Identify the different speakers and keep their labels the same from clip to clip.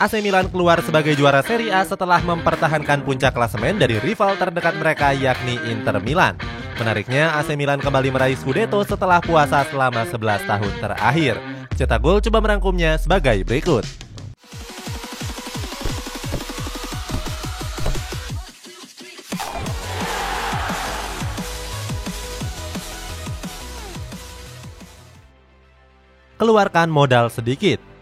Speaker 1: AC Milan keluar sebagai juara Serie A setelah mempertahankan puncak klasemen dari rival terdekat mereka yakni Inter Milan. Menariknya, AC Milan kembali meraih Scudetto setelah puasa selama 11 tahun terakhir. Cetak Gol coba merangkumnya sebagai berikut. Keluarkan modal sedikit.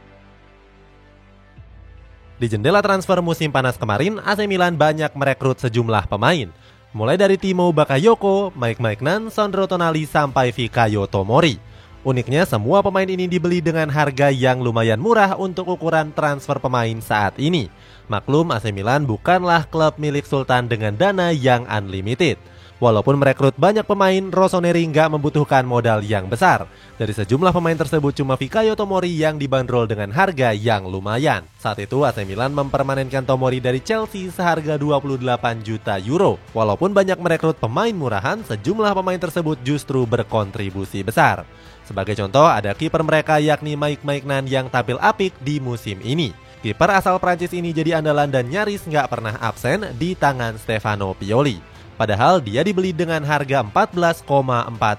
Speaker 1: Di jendela transfer musim panas kemarin, AC Milan banyak merekrut sejumlah pemain. Mulai dari Timo Bakayoko, Mike Maignan, Sandro Tonali sampai Fikayo Tomori. Uniknya semua pemain ini dibeli dengan harga yang lumayan murah untuk ukuran transfer pemain saat ini. Maklum AC Milan bukanlah klub milik Sultan dengan dana yang unlimited. Walaupun merekrut banyak pemain, Rossoneri nggak membutuhkan modal yang besar. Dari sejumlah pemain tersebut cuma Fikayo Tomori yang dibanderol dengan harga yang lumayan. Saat itu AC Milan mempermanenkan Tomori dari Chelsea seharga 28 juta euro. Walaupun banyak merekrut pemain murahan, sejumlah pemain tersebut justru berkontribusi besar. Sebagai contoh, ada kiper mereka yakni Mike Maignan yang tampil apik di musim ini. Kiper asal Prancis ini jadi andalan dan nyaris nggak pernah absen di tangan Stefano Pioli. Padahal dia dibeli dengan harga 14,4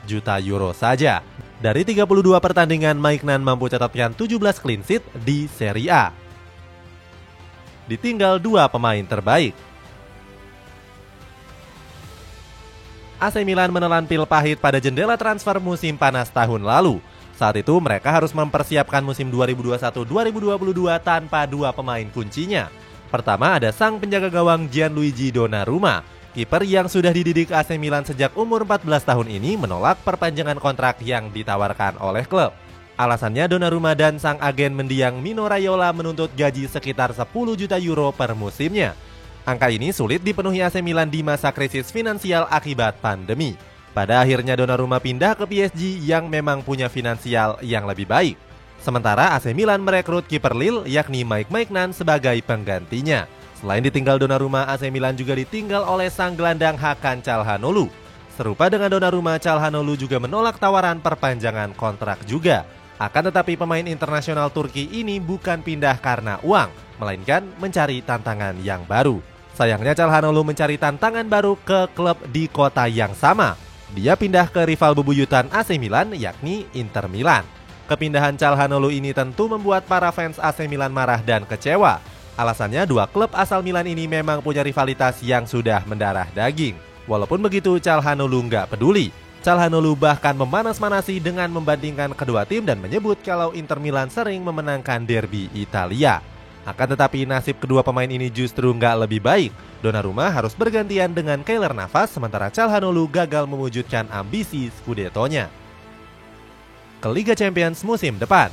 Speaker 1: juta euro saja. Dari 32 pertandingan, Maignan mampu catatkan 17 clean sheet di Serie A. Ditinggal 2 pemain terbaik. AC Milan menelan pil pahit pada jendela transfer musim panas tahun lalu. Saat itu mereka harus mempersiapkan musim 2021-2022 tanpa 2 pemain kuncinya. Pertama ada sang penjaga gawang Gianluigi Donnarumma. Kiper yang sudah dididik AC Milan sejak umur 14 tahun ini menolak perpanjangan kontrak yang ditawarkan oleh klub. Alasannya Donnarumma dan sang agen mendiang Mino Raiola menuntut gaji sekitar 10 juta euro per musimnya. Angka ini sulit dipenuhi AC Milan di masa krisis finansial akibat pandemi. Pada akhirnya Donnarumma pindah ke PSG yang memang punya finansial yang lebih baik. Sementara AC Milan merekrut kiper Lille yakni Mike Maignan sebagai penggantinya. Selain ditinggal Donnarumma, AC Milan juga ditinggal oleh sang gelandang Hakan Çalhanoğlu. Serupa dengan Donnarumma, Çalhanoğlu juga menolak tawaran perpanjangan kontrak juga. Akan tetapi pemain internasional Turki ini bukan pindah karena uang, melainkan mencari tantangan yang baru. Sayangnya Çalhanoğlu mencari tantangan baru ke klub di kota yang sama. Dia pindah ke rival bebuyutan AC Milan yakni Inter Milan. Kepindahan Çalhanoğlu ini tentu membuat para fans AC Milan marah dan kecewa. Alasannya 2 klub asal Milan ini memang punya rivalitas yang sudah mendarah daging. Walaupun begitu, Çalhanoğlu nggak peduli. Çalhanoğlu bahkan memanas-manasi dengan membandingkan kedua tim dan menyebut kalau Inter Milan sering memenangkan derby Italia. Akan tetapi nasib kedua pemain ini justru nggak lebih baik. Donnarumma harus bergantian dengan Keylor Navas, sementara Çalhanoğlu gagal mewujudkan ambisi Scudetto-nya. Ke Liga Champions musim depan.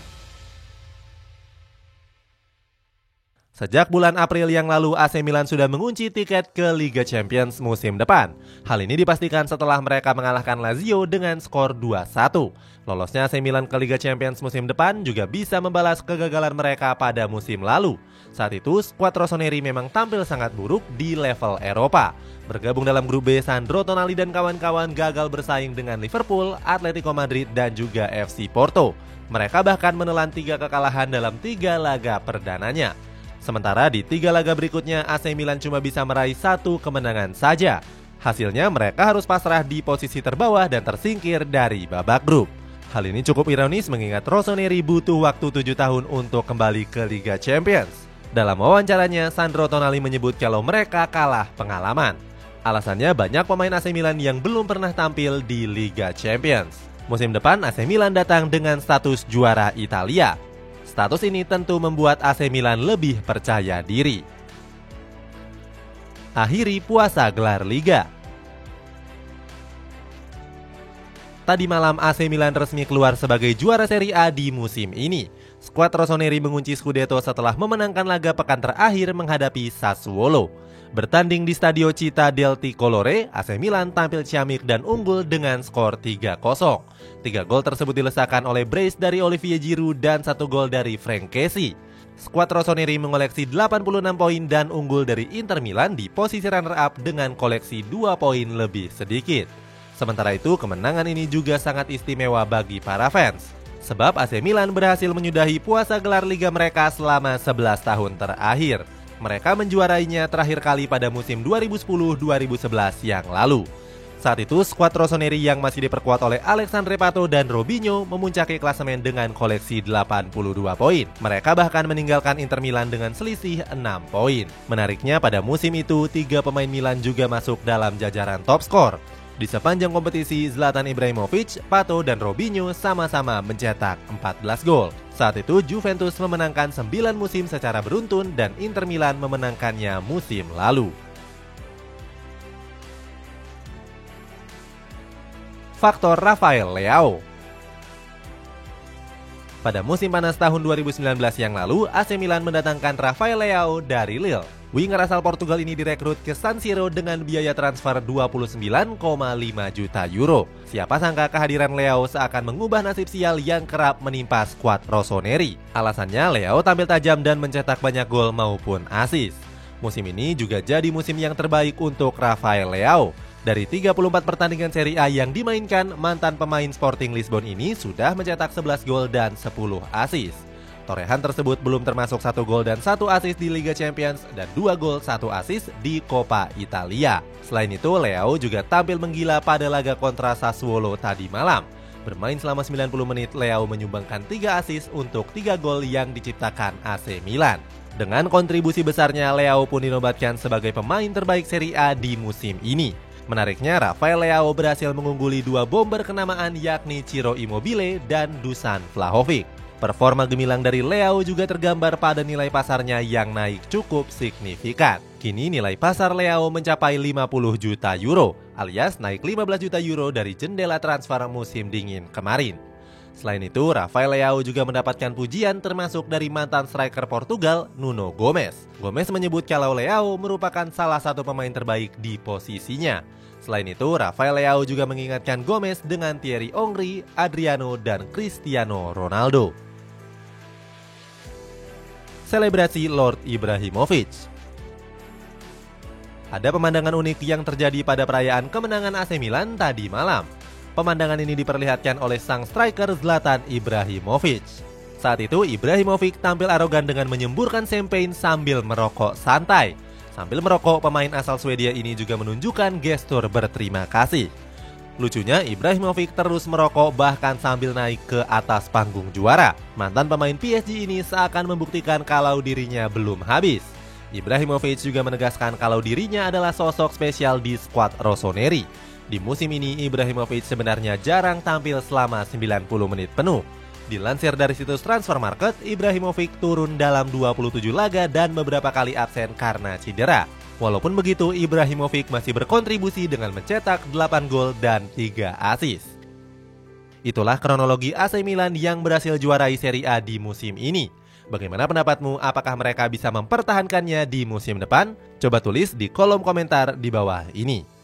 Speaker 1: Sejak bulan April yang lalu, AC Milan sudah mengunci tiket ke Liga Champions musim depan. Hal ini dipastikan setelah mereka mengalahkan Lazio dengan skor 2-1. Lolosnya AC Milan ke Liga Champions musim depan juga bisa membalas kegagalan mereka pada musim lalu. Saat itu, skuad Rossoneri memang tampil sangat buruk di level Eropa. Bergabung dalam grup B, Sandro Tonali dan kawan-kawan gagal bersaing dengan Liverpool, Atletico Madrid, dan juga FC Porto. Mereka bahkan menelan 3 kekalahan dalam 3 laga perdananya. Sementara di 3 laga berikutnya AC Milan cuma bisa meraih 1 kemenangan saja. Hasilnya mereka harus pasrah di posisi terbawah dan tersingkir dari babak grup. Hal ini cukup ironis mengingat Rossoneri butuh waktu 7 tahun untuk kembali ke Liga Champions. Dalam wawancaranya, Sandro Tonali menyebut kalau mereka kalah pengalaman. Alasannya banyak pemain AC Milan yang belum pernah tampil di Liga Champions. Musim depan AC Milan datang dengan status juara Italia. Status ini tentu membuat AC Milan lebih percaya diri. Akhiri puasa gelar Liga. Tadi malam AC Milan resmi keluar sebagai juara Serie A di musim ini. Skuad Rossoneri mengunci Scudetto setelah memenangkan laga pekan terakhir menghadapi Sassuolo. Bertanding di Stadio Città del Tricolore, AC Milan tampil ciamik dan unggul dengan skor 3-0. 3 gol tersebut dilesakan oleh brace dari Olivier Giroud dan 1 gol dari Franck Kessie. Skuad Rossoneri mengoleksi 86 poin dan unggul dari Inter Milan di posisi runner-up dengan koleksi 2 poin lebih sedikit. Sementara itu, kemenangan ini juga sangat istimewa bagi para fans. Sebab AC Milan berhasil menyudahi puasa gelar Liga mereka selama 11 tahun terakhir. Mereka menjuarainya terakhir kali pada musim 2010-2011 yang lalu. Saat itu, skuad Rossoneri yang masih diperkuat oleh Alexandre Pato dan Robinho memuncaki klasemen dengan koleksi 82 poin. Mereka bahkan meninggalkan Inter Milan dengan selisih 6 poin. Menariknya, pada musim itu, 3 pemain Milan juga masuk dalam jajaran top skor. Di sepanjang kompetisi, Zlatan Ibrahimovic, Pato, dan Robinho sama-sama mencetak 14 gol. Saat itu, Juventus memenangkan 9 musim secara beruntun dan Inter Milan memenangkannya musim lalu. Faktor Rafael Leao. Pada musim panas tahun 2019 yang lalu, AC Milan mendatangkan Rafael Leao dari Lille. Winger asal Portugal ini direkrut ke San Siro dengan biaya transfer 29,5 juta euro. Siapa sangka kehadiran Leao seakan mengubah nasib sial yang kerap menimpa skuad Rossoneri. Alasannya, Leao tampil tajam dan mencetak banyak gol maupun assist. Musim ini juga jadi musim yang terbaik untuk Rafael Leao. Dari 34 pertandingan Serie A yang dimainkan, mantan pemain Sporting Lisbon ini sudah mencetak 11 gol dan 10 assist. Torehan tersebut belum termasuk 1 gol dan 1 assist di Liga Champions dan 2 gol 1 assist di Coppa Italia. Selain itu, Leao juga tampil menggila pada laga kontra Sassuolo tadi malam. Bermain selama 90 menit, Leao menyumbangkan 3 assist untuk 3 gol yang diciptakan AC Milan. Dengan kontribusi besarnya, Leao pun dinobatkan sebagai pemain terbaik Serie A di musim ini. Menariknya, Rafael Leao berhasil mengungguli 2 bomber kenamaan yakni Ciro Immobile dan Dusan Vlahovic. Performa gemilang dari Leao juga tergambar pada nilai pasarnya yang naik cukup signifikan. Kini nilai pasar Leao mencapai 50 juta euro, alias naik 15 juta euro dari jendela transfer musim dingin kemarin. Selain itu, Rafael Leao juga mendapatkan pujian termasuk dari mantan striker Portugal, Nuno Gomes. Gomes menyebut kalau Leao merupakan salah satu pemain terbaik di posisinya. Selain itu, Rafael Leao juga mengingatkan Gomes dengan Thierry Henry, Adriano, dan Cristiano Ronaldo. Selebrasi Lord Ibrahimovic. Ada pemandangan unik yang terjadi pada perayaan kemenangan AC Milan tadi malam. Pemandangan ini diperlihatkan oleh sang striker Zlatan Ibrahimovic. Saat itu, Ibrahimovic tampil arogan dengan menyemburkan champagne sambil merokok santai. Sambil merokok, pemain asal Swedia ini juga menunjukkan gestur berterima kasih. Lucunya, Ibrahimovic terus merokok bahkan sambil naik ke atas panggung juara. Mantan pemain PSG ini seakan membuktikan kalau dirinya belum habis. Ibrahimovic juga menegaskan kalau dirinya adalah sosok spesial di skuad Rossoneri. Di musim ini, Ibrahimovic sebenarnya jarang tampil selama 90 menit penuh. Dilansir dari situs Transfermarkt, Ibrahimovic turun dalam 27 laga dan beberapa kali absen karena cedera. Walaupun begitu, Ibrahimovic masih berkontribusi dengan mencetak 8 gol dan 3 assist. Itulah kronologi AC Milan yang berhasil juarai Serie A di musim ini. Bagaimana pendapatmu? Apakah mereka bisa mempertahankannya di musim depan? Coba tulis di kolom komentar di bawah ini.